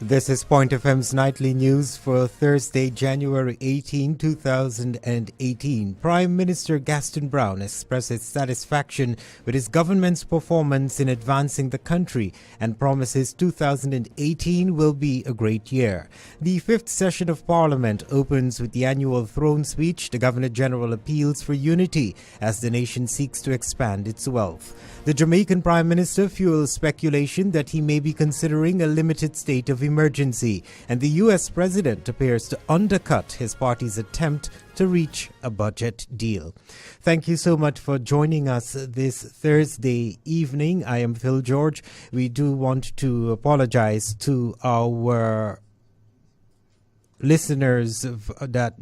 This is Point FM's nightly news for Thursday, January 18, 2018. Prime Minister Gaston Brown expresses satisfaction with his government's performance in advancing the country and promises 2018 will be a great year. The fifth session of Parliament opens with the annual throne speech. The Governor-General appeals for unity as the nation seeks to expand its wealth. The Jamaican Prime Minister fuels speculation that he may be considering a limited state of emergency, and the U.S. President appears to undercut his party's attempt to reach a budget deal. Thank you so much for joining us this Thursday evening. I am Phil George. We do want to apologize to our listeners that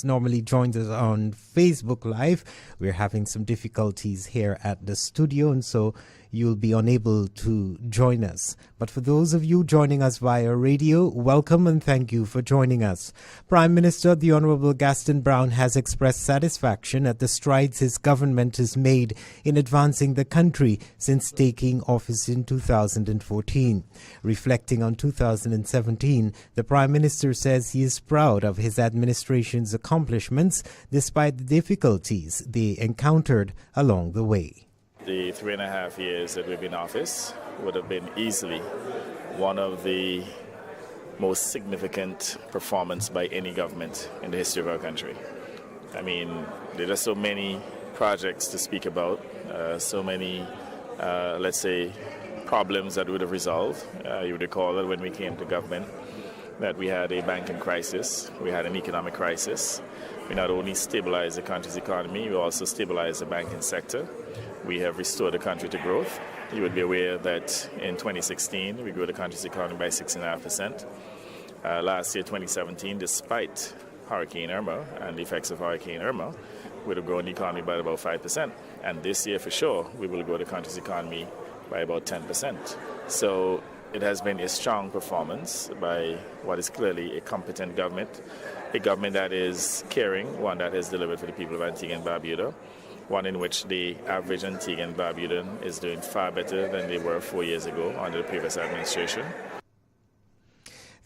normally joins us on Facebook Live. We're having some difficulties here at the studio, and so you'll be unable to join us. But for those of you joining us via radio, welcome and thank you for joining us. Prime Minister the Honourable Gaston Brown has expressed satisfaction at the strides his government has made in advancing the country since taking office in 2014. Reflecting on 2017, the Prime Minister says he is proud of his administration's accomplishments despite the difficulties they encountered along the way. The 3.5 years that we've been in office would have been easily one of the most significant performance by any government in the history of our country. I mean, there are so many projects to speak about, so many, let's say, problems that we would have resolved. You would recall that when we came to government, that we had a banking crisis, we had an economic crisis. We not only stabilized the country's economy, we also stabilized the banking sector. We have restored the country to growth. You would be aware that in 2016, we grew the country's economy by 6.5%. Last year, 2017, despite Hurricane Irma and the effects of Hurricane Irma, we would have grown the economy by about 5%. And this year, for sure, we will grow the country's economy by about 10%. So it has been a strong performance by what is clearly a competent government, a government that is caring, one that has delivered for the people of Antigua and Barbuda, one in which the average Antiguan and Barbudan is doing far better than they were 4 years ago under the previous administration.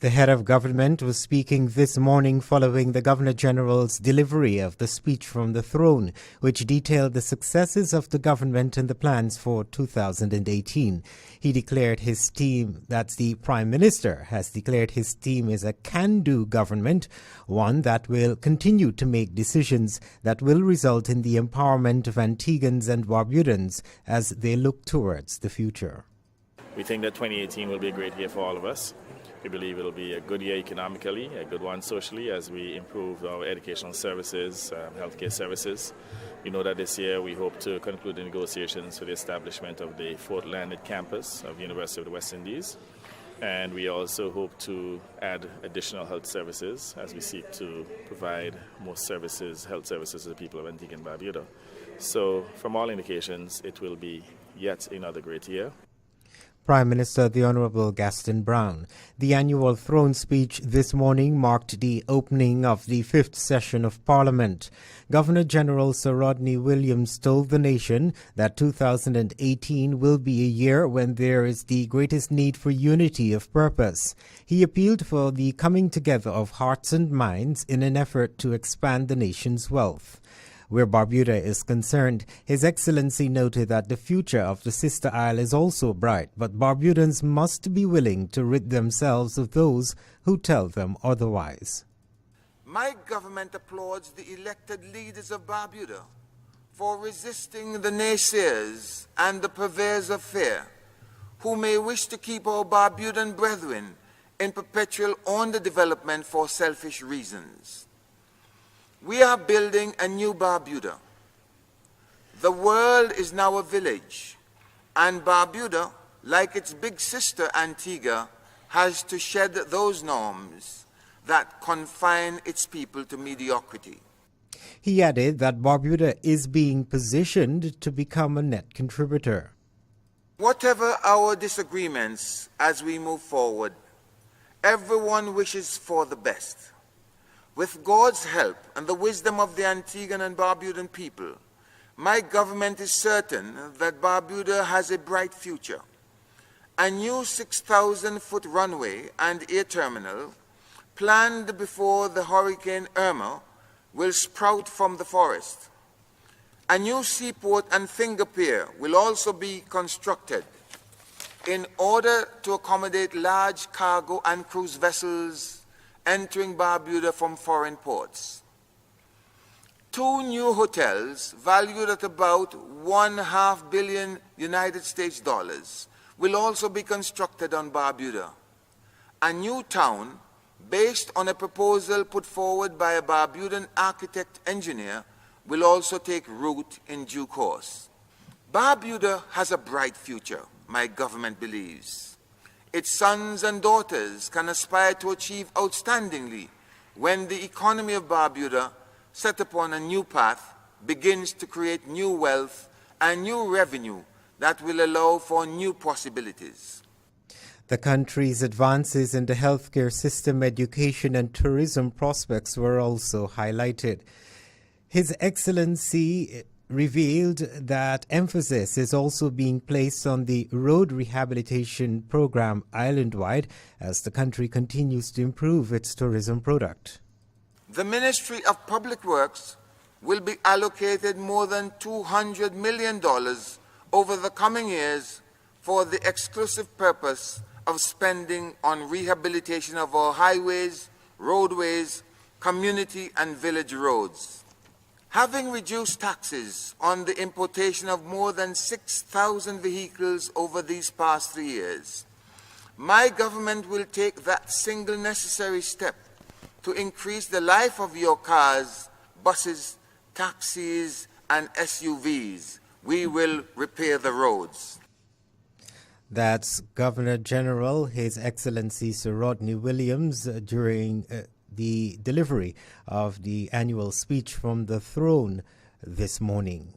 The head of government was speaking this morning following the Governor-General's delivery of the speech from the throne, which detailed the successes of the government and the plans for 2018. He declared his team, that's the Prime Minister, has declared his team is a can-do government, one that will continue to make decisions that will result in the empowerment of Antiguans and Barbudans as they look towards the future. We think that 2018 will be a great year for all of us. We believe it will be a good year economically, a good one socially as we improve our educational services, healthcare services. You know that this year we hope to conclude the negotiations for the establishment of the fourth landed campus of the University of the West Indies. And we also hope to add additional health services as we seek to provide more services, health services to the people of Antigua and Barbuda. So from all indications, it will be yet another great year. Prime Minister the Honourable Gaston Brown. The annual throne speech this morning marked the opening of the fifth session of Parliament. Governor-General Sir Rodney Williams told the nation that 2018 will be a year when there is the greatest need for unity of purpose. He appealed for the coming together of hearts and minds in an effort to expand the nation's wealth. Where Barbuda is concerned, His Excellency noted that the future of the sister isle is also bright, but Barbudans must be willing to rid themselves of those who tell them otherwise. My government applauds the elected leaders of Barbuda for resisting the naysayers and the purveyors of fear, who may wish to keep our Barbudan brethren in perpetual underdevelopment for selfish reasons. We are building a new Barbuda. The world is now a village, and Barbuda, like its big sister Antigua, has to shed those norms that confine its people to mediocrity. He added that Barbuda is being positioned to become a net contributor. Whatever our disagreements as we move forward, everyone wishes for the best. With God's help and the wisdom of the Antiguan and Barbudan people, my government is certain that Barbuda has a bright future A new 6,000-foot runway and air terminal planned before the Hurricane Irma will sprout from the forest. A new seaport and finger pier will also be constructed in order to accommodate large cargo and cruise vessels entering Barbuda from foreign ports. 2 new hotels valued at about $1.5 billion United States dollars will also be constructed on Barbuda. A new town, based on a proposal put forward by a Barbudan architect-engineer, will also take root in due course. Barbuda has a bright future, my government believes. Its sons and daughters can aspire to achieve outstandingly when the economy of Barbuda, set upon a new path, begins to create new wealth and new revenue that will allow for new possibilities. The country's advances in the healthcare system, education and tourism prospects were also highlighted. His Excellency revealed that emphasis is also being placed on the road rehabilitation program island-wide as the country continues to improve its tourism product. The Ministry of Public Works will be allocated more than $200 million over the coming years for the exclusive purpose of spending on rehabilitation of our highways, roadways, community and village roads. Having reduced taxes on the importation of more than 6,000 vehicles over these past 3 years, my government will take that single necessary step to increase the life of your cars, buses, taxis and SUVs. We will repair the roads. That's Governor General, His Excellency Sir Rodney Williams, during the delivery of the annual speech from the throne this morning.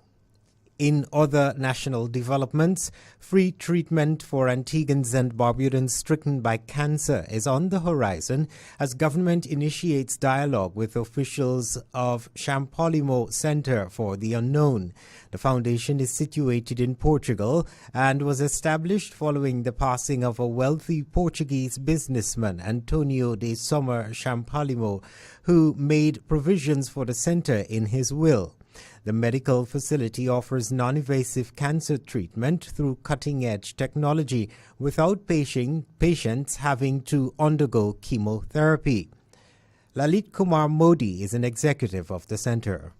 In other national developments, free treatment for Antiguans and Barbudans stricken by cancer is on the horizon as government initiates dialogue with officials of Champollion Center for the Unknown. The foundation is situated in Portugal and was established following the passing of a wealthy Portuguese businessman, Antonio de Sommer Champollion, who made provisions for the center in his will. The medical facility offers non-invasive cancer treatment through cutting-edge technology without patients having to undergo chemotherapy. Lalit Kumar Modi is an executive of the center.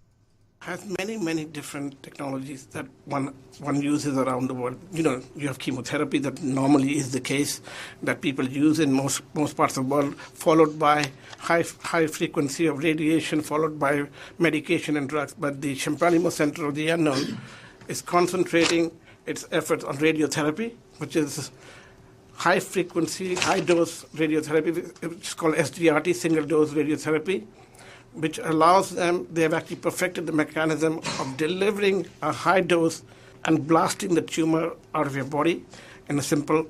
Has many different technologies that one uses around the world. You have chemotherapy that normally is the case that people use in most parts of the world, followed by high frequency of radiation, followed by medication and drugs. But the Champollion Center of the Unknown is concentrating its efforts on radiotherapy, which is high frequency, high dose radiotherapy, which is called SDRT, single dose radiotherapy, which allows them, they have actually perfected the mechanism of delivering a high dose and blasting the tumor out of your body in a simple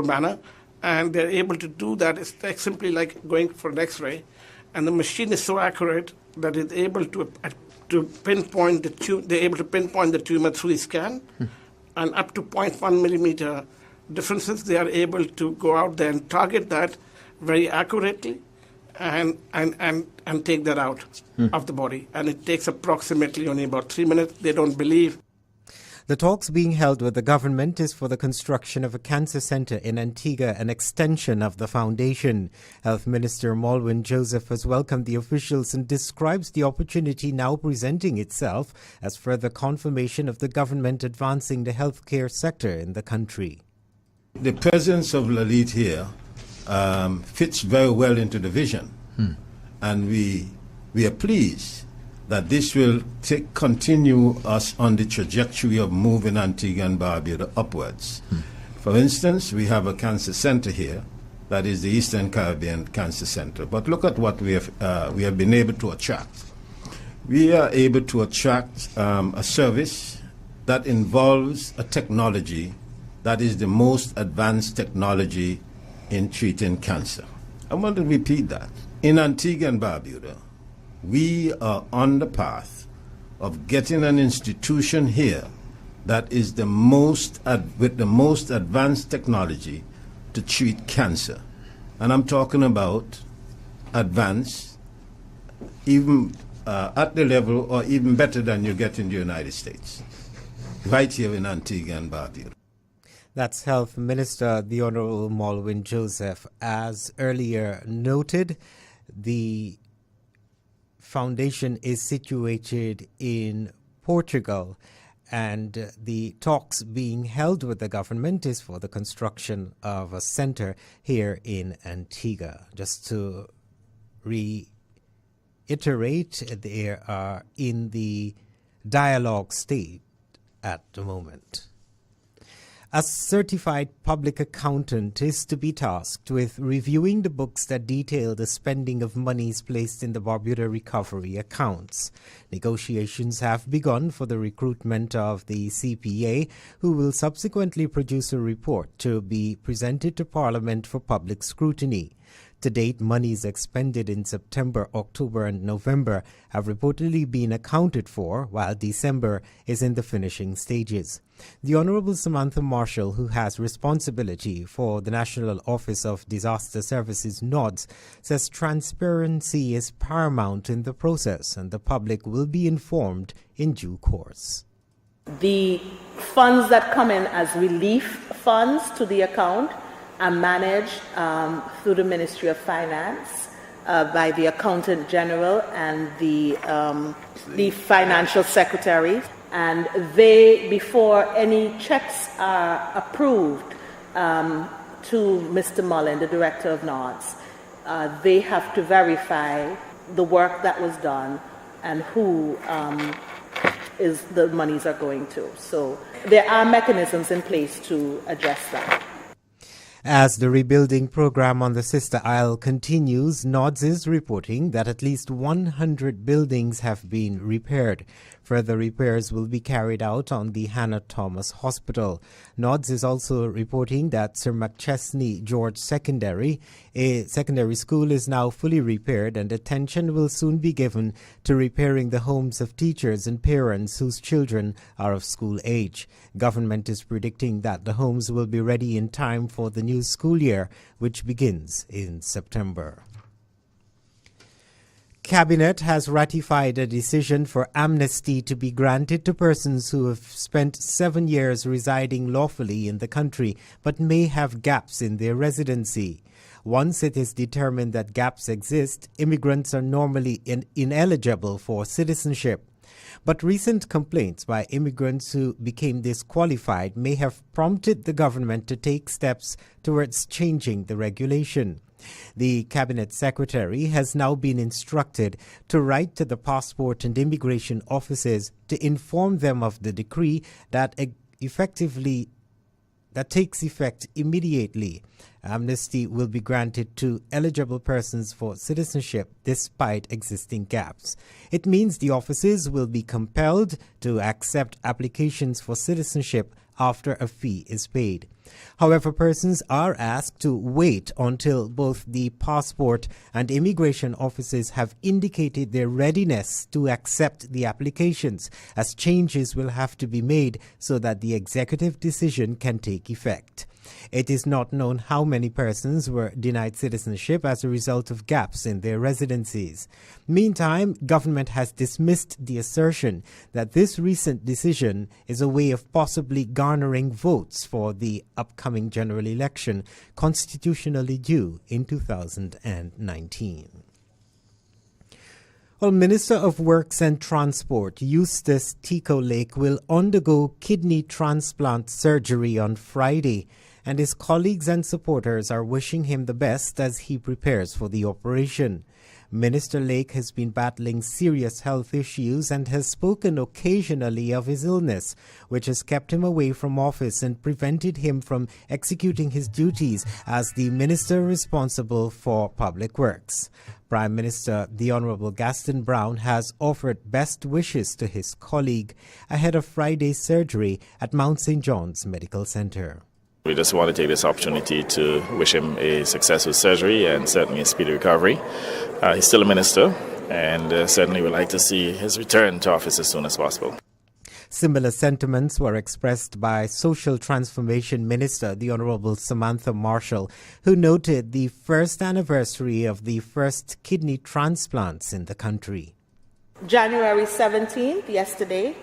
manner. And they're able to do that. It's simply like going for an X-ray. And the machine is so accurate that it's able to pinpoint the tumor. They're able to pinpoint the tumor through the scan, and up to 0.1 millimeter differences. They are able to go out there and target that very accurately. And take that out of the body. And it takes approximately only about 3 minutes. They don't believe. The talks being held with the government is for the construction of a cancer center in Antigua, an extension of the foundation. Health Minister Malwin Joseph has welcomed the officials and describes the opportunity now presenting itself as further confirmation of the government advancing the healthcare sector in the country. The presence of Lalit here fits very well into the vision, and we are pleased that this will continue us on the trajectory of moving Antigua and Barbuda upwards. For instance, we have a cancer center here, that is the Eastern Caribbean Cancer Center. But look at what we have been able to attract. We are able to attract a service that involves a technology that is the most advanced technology in treating cancer. I want to repeat that. In Antigua and Barbuda, we are on the path of getting an institution here that is the most with the most advanced technology to treat cancer. And I'm talking about advanced, even at the level or even better than you get in the United States, right here in Antigua and Barbuda. That's Health Minister, the Honorable Malwin Joseph. As earlier noted, the foundation is situated in Portugal, and the talks being held with the government is for the construction of a center here in Antigua. Just to reiterate, they are in the dialogue state at the moment. A certified public accountant is to be tasked with reviewing the books that detail the spending of monies placed in the Barbuda recovery accounts. Negotiations have begun for the recruitment of the CPA, who will subsequently produce a report to be presented to Parliament for public scrutiny. To date, monies expended in September, October, and November have reportedly been accounted for, while December is in the finishing stages. The Honourable Samantha Marshall, who has responsibility for the National Office of Disaster Services NODS, says transparency is paramount in the process and the public will be informed in due course. The funds that come in as relief funds to the account are managed through the Ministry of Finance by the Accountant General and the Financial Secretary. And they, before any checks are approved to Mr. Mullen, the Director of NODS, they have to verify the work that was done and who the monies are going to. So there are mechanisms in place to address that. As the rebuilding program on the Sister Isle continues, NODS is reporting that at least 100 buildings have been repaired. Further repairs will be carried out on the Hannah Thomas Hospital. NODS is also reporting that Sir McChesney George Secondary, a secondary school, is now fully repaired, and attention will soon be given to repairing the homes of teachers and parents whose children are of school age. Government is predicting that the homes will be ready in time for the new school year, which begins in September. Cabinet has ratified a decision for amnesty to be granted to persons who have spent 7 years residing lawfully in the country but may have gaps in their residency. Once it is determined that gaps exist, immigrants are normally ineligible for citizenship. But recent complaints by immigrants who became disqualified may have prompted the government to take steps towards changing the regulation. The Cabinet Secretary has now been instructed to write to the passport and immigration offices to inform them of the decree that takes effect immediately. Amnesty will be granted to eligible persons for citizenship despite existing gaps. It means the offices will be compelled to accept applications for citizenship after a fee is paid. However, persons are asked to wait until both the passport and immigration offices have indicated their readiness to accept the applications, as changes will have to be made so that the executive decision can take effect. It is not known how many persons were denied citizenship as a result of gaps in their residencies. Meantime, government has dismissed the assertion that this recent decision is a way of possibly garnering votes for the upcoming general election, constitutionally due in 2019. Well, Minister of Works and Transport Eustace Tico Lake will undergo kidney transplant surgery on Friday, and his colleagues and supporters are wishing him the best as he prepares for the operation. Minister Lake has been battling serious health issues and has spoken occasionally of his illness, which has kept him away from office and prevented him from executing his duties as the minister responsible for public works. Prime Minister the Honourable Gaston Brown has offered best wishes to his colleague ahead of Friday's surgery at Mount St. John's Medical Centre. We just want to take this opportunity to wish him a successful surgery and certainly a speedy recovery. He's still a minister, and certainly would like to see his return to office as soon as possible. Similar sentiments were expressed by Social Transformation Minister, the Honorable Samantha Marshall, who noted the first anniversary of the first kidney transplants in the country. January 17th, yesterday,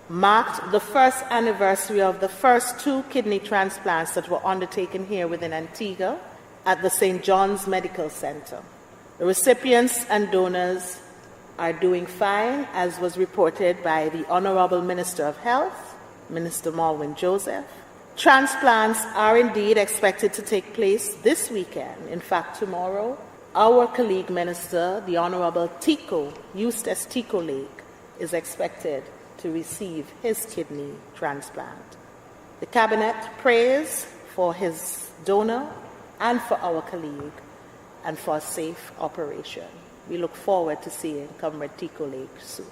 marked the first anniversary of the first 2 kidney transplants that were undertaken here within Antigua at the St. John's Medical Center. The recipients and donors are doing fine, as was reported by the Honorable Minister of Health, Minister Malwin Joseph. Transplants are indeed expected to take place this weekend. In fact, tomorrow, our colleague minister, the Honorable Tico, Eustace Tico Lake, is expected to receive his kidney transplant. The Cabinet prays for his donor and for our colleague and for a safe operation. We look forward to seeing Comrade Tico Lake soon.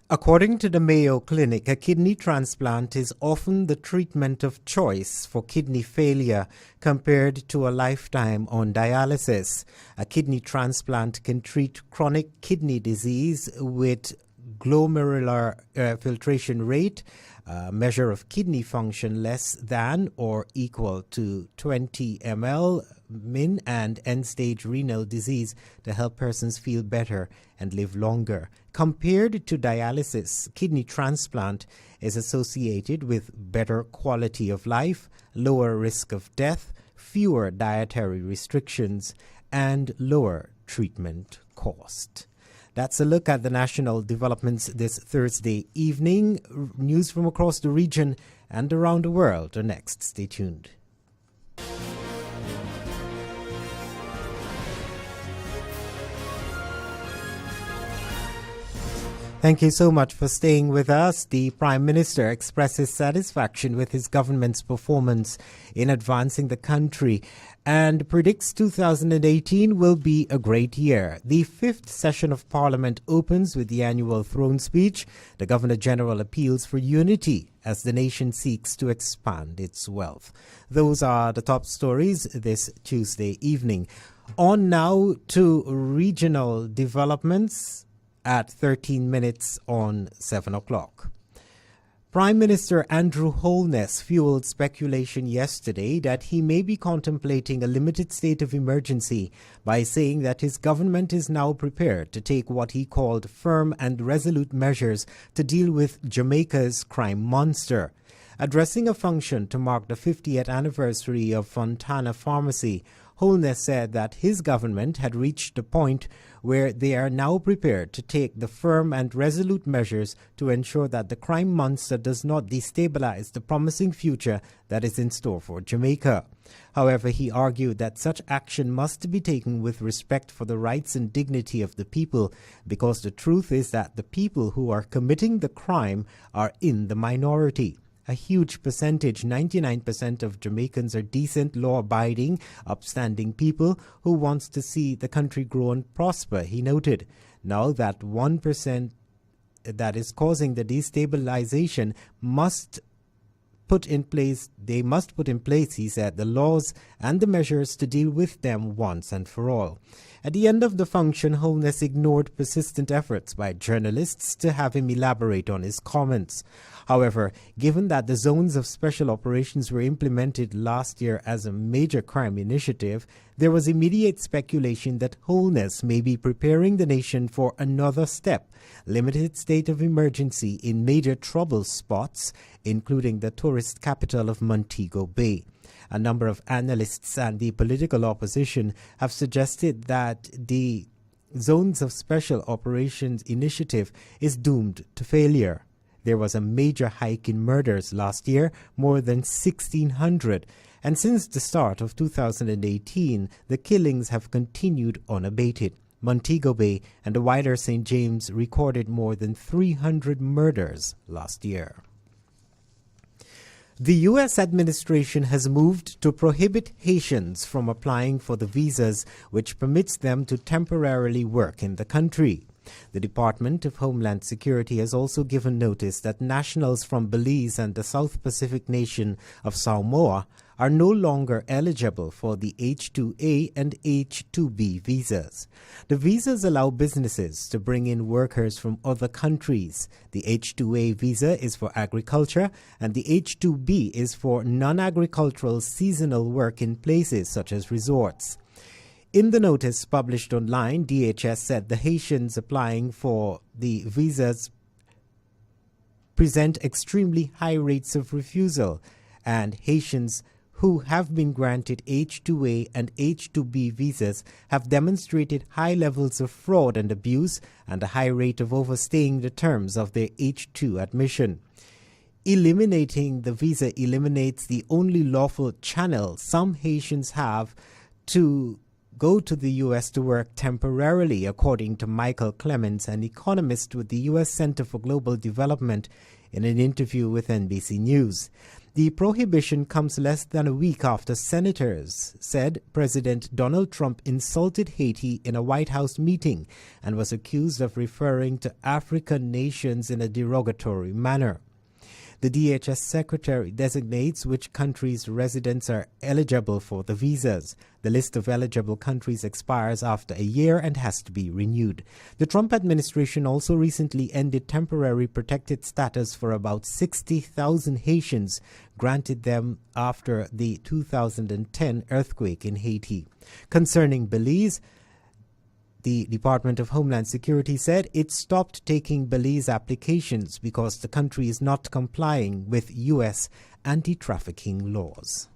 According to the Mayo Clinic, a kidney transplant is often the treatment of choice for kidney failure compared to a lifetime on dialysis. A kidney transplant can treat chronic kidney disease with glomerular filtration rate, a measure of kidney function less than or equal to 20 ml min, and end-stage renal disease to help persons feel better and live longer. Compared to dialysis, kidney transplant is associated with better quality of life, lower risk of death, fewer dietary restrictions, and lower treatment cost. That's a look at the national developments this Thursday evening. News from across the region and around the world are next. Stay tuned. Thank you so much for staying with us. The Prime Minister expresses satisfaction with his government's performance in advancing the country and predicts 2018 will be a great year. The 5th session of Parliament opens with the annual throne speech. The Governor-General appeals for unity as the nation seeks to expand its wealth. Those are the top stories this Tuesday evening. On now to regional developments at 13 minutes on 7 o'clock. Prime Minister Andrew Holness fueled speculation yesterday that he may be contemplating a limited state of emergency by saying that his government is now prepared to take what he called firm and resolute measures to deal with Jamaica's crime monster. Addressing a function to mark the 50th anniversary of Fontana Pharmacy, Holness said that his government had reached the point where they are now prepared to take the firm and resolute measures to ensure that the crime monster does not destabilize the promising future that is in store for Jamaica. However, he argued that such action must be taken with respect for the rights and dignity of the people, because the truth is that the people who are committing the crime are in the minority. A huge percentage, 99% of Jamaicans, are decent, law-abiding, upstanding people who wants to see the country grow and prosper, he noted. Now that 1% that is causing the destabilization must put in place, he said, the laws and the measures to deal with them once and for all. At the end of the function, Holness ignored persistent efforts by journalists to have him elaborate on his comments. However, given that the zones of special operations were implemented last year as a major crime initiative, there was immediate speculation that Holness may be preparing the nation for another step, limited state of emergency in major trouble spots, including the tourist capital of Montego Bay. A number of analysts and the political opposition have suggested that the Zones of Special Operations initiative is doomed to failure. There was a major hike in murders last year, more than 1,600, and since the start of 2018, the killings have continued unabated. Montego Bay and the wider St. James recorded more than 300 murders last year. The U.S. administration has moved to prohibit Haitians from applying for the visas which permits them to temporarily work in the country. The Department of Homeland Security has also given notice that nationals from Belize and the South Pacific nation of Samoa are no longer eligible for the H-2A and H-2B visas. The visas allow businesses to bring in workers from other countries. The H-2A visa is for agriculture, and the H-2B is for non-agricultural seasonal work in places such as resorts. In the notice published online, DHS said the Haitians applying for the visas present extremely high rates of refusal, and Haitians who have been granted H-2A and H-2B visas have demonstrated high levels of fraud and abuse and a high rate of overstaying the terms of their H-2 admission. Eliminating the visa eliminates the only lawful channel some Haitians have to go to the U.S. to work temporarily, according to Michael Clemens, an economist with the U.S. Center for Global Development, in an interview with NBC News. The prohibition comes less than a week after senators said President Donald Trump insulted Haiti in a White House meeting and was accused of referring to African nations in a derogatory manner. The DHS secretary designates which countries' residents are eligible for the visas. The list of eligible countries expires after a year and has to be renewed. The Trump administration also recently ended temporary protected status for about 60,000 Haitians, granted them after the 2010 earthquake in Haiti. Concerning Belize, the Department of Homeland Security said it stopped taking Belize applications because the country is not complying with U.S. anti-trafficking laws.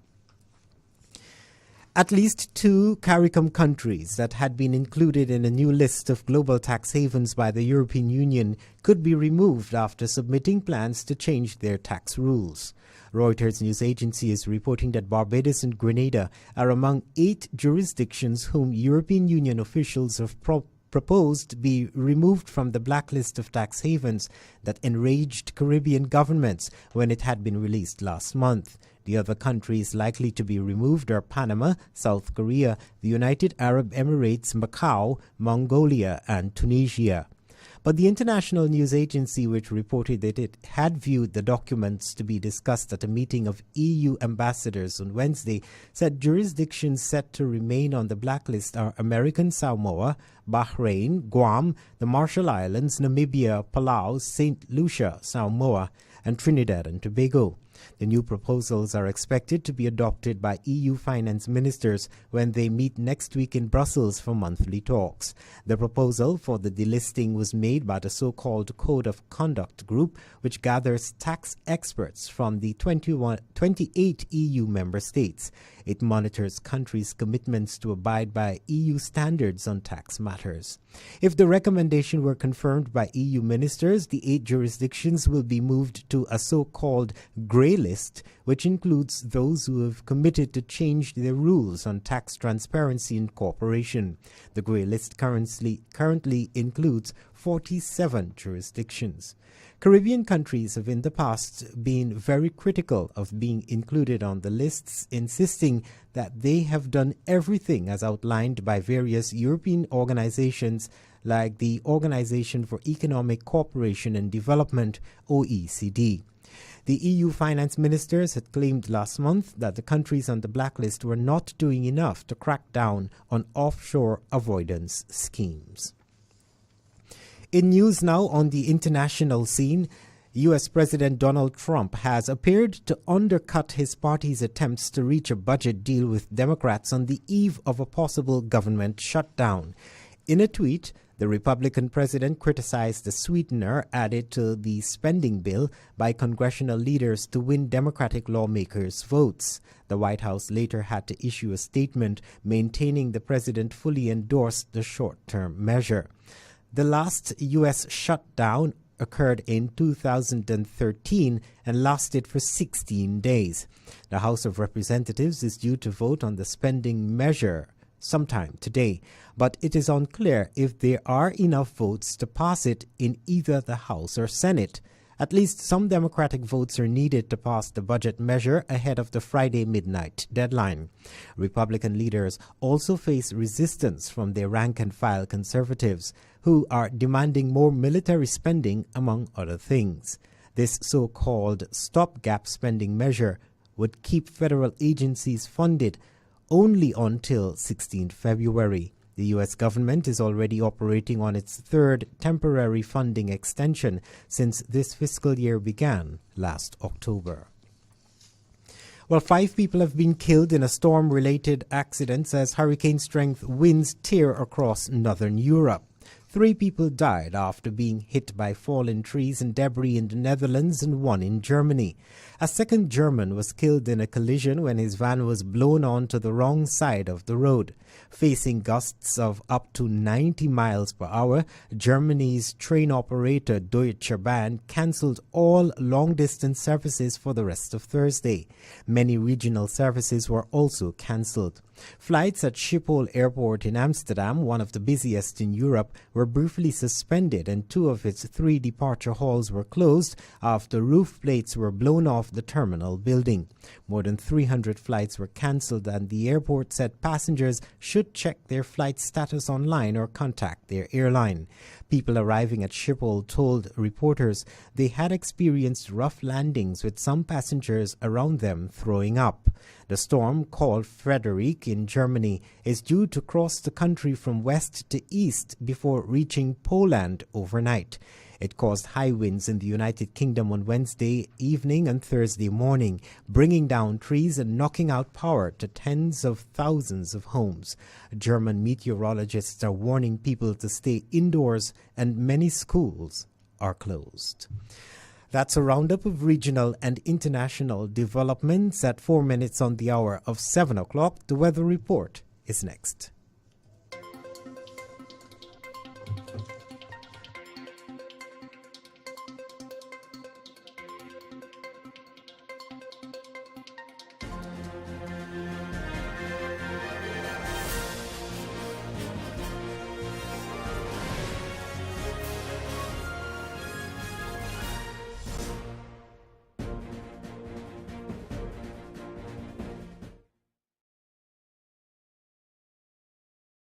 At least 2 CARICOM countries that had been included in a new list of global tax havens by the European Union could be removed after submitting plans to change their tax rules. Reuters news agency is reporting that Barbados and Grenada are among 8 jurisdictions whom European Union officials have proposed be removed from the blacklist of tax havens that enraged Caribbean governments when it had been released last month. The other countries likely to be removed are Panama, South Korea, the United Arab Emirates, Macau, Mongolia, and Tunisia. But the international news agency, which reported that it had viewed the documents to be discussed at a meeting of EU ambassadors on Wednesday, said jurisdictions set to remain on the blacklist are American Samoa, Bahrain, Guam, the Marshall Islands, Namibia, Palau, St. Lucia, Samoa, and Trinidad and Tobago. The new proposals are expected to be adopted by EU finance ministers when they meet next week in Brussels for monthly talks. The proposal for the delisting was made by the so-called Code of Conduct Group, which gathers tax experts from the 28 EU member states. It monitors countries' commitments to abide by EU standards on tax matters. If the recommendation were confirmed by EU ministers, the 8 jurisdictions will be moved to a so-called grey list, which includes those who have committed to change their rules on tax transparency in corporation. The grey list currently includes 47 jurisdictions. Caribbean countries have in the past been very critical of being included on the lists, insisting that they have done everything as outlined by various European organizations like the Organization for Economic Cooperation and Development, OECD. The EU finance ministers had claimed last month that the countries on the blacklist were not doing enough to crack down on offshore avoidance schemes. In news now on the international scene, U.S. President Donald Trump has appeared to undercut his party's attempts to reach a budget deal with Democrats on the eve of a possible government shutdown. In a tweet, the Republican president criticized the sweetener added to the spending bill by congressional leaders to win Democratic lawmakers' votes. The White House later had to issue a statement maintaining the president fully endorsed the short-term measure. The last U.S. shutdown occurred in 2013 and lasted for 16 days. The House of Representatives is due to vote on the spending measure sometime today, but it is unclear if there are enough votes to pass it in either the House or Senate. At least some Democratic votes are needed to pass the budget measure ahead of the Friday midnight deadline. Republican leaders also face resistance from their rank-and-file conservatives, who are demanding more military spending, among other things. This so-called stopgap spending measure would keep federal agencies funded only until 16 February. The U.S. government is already operating on its third temporary funding extension since this fiscal year began last October. Well, 5 people have been killed in a storm-related accidents as hurricane-strength winds tear across northern Europe. 3 people died after being hit by fallen trees and debris in the Netherlands and 1 in Germany. A second German was killed in a collision when his van was blown onto the wrong side of the road. Facing gusts of up to 90 miles per hour, Germany's train operator Deutsche Bahn cancelled all long-distance services for the rest of Thursday. Many regional services were also cancelled. Flights at Schiphol Airport in Amsterdam, one of the busiest in Europe, were briefly suspended and 2 of its 3 departure halls were closed after roof plates were blown off the terminal building. More than 300 flights were cancelled, and the airport said passengers should check their flight status online or contact their airline. People arriving at Schiphol told reporters they had experienced rough landings with some passengers around them throwing up. The storm, called Frederic in Germany, is due to cross the country from west to east before reaching Poland overnight. It caused high winds in the United Kingdom on Wednesday evening and Thursday morning, bringing down trees and knocking out power to tens of thousands of homes. German meteorologists are warning people to stay indoors, and many schools are closed. That's a roundup of regional and international developments at 4 minutes on the hour of 7 o'clock. The weather report is next.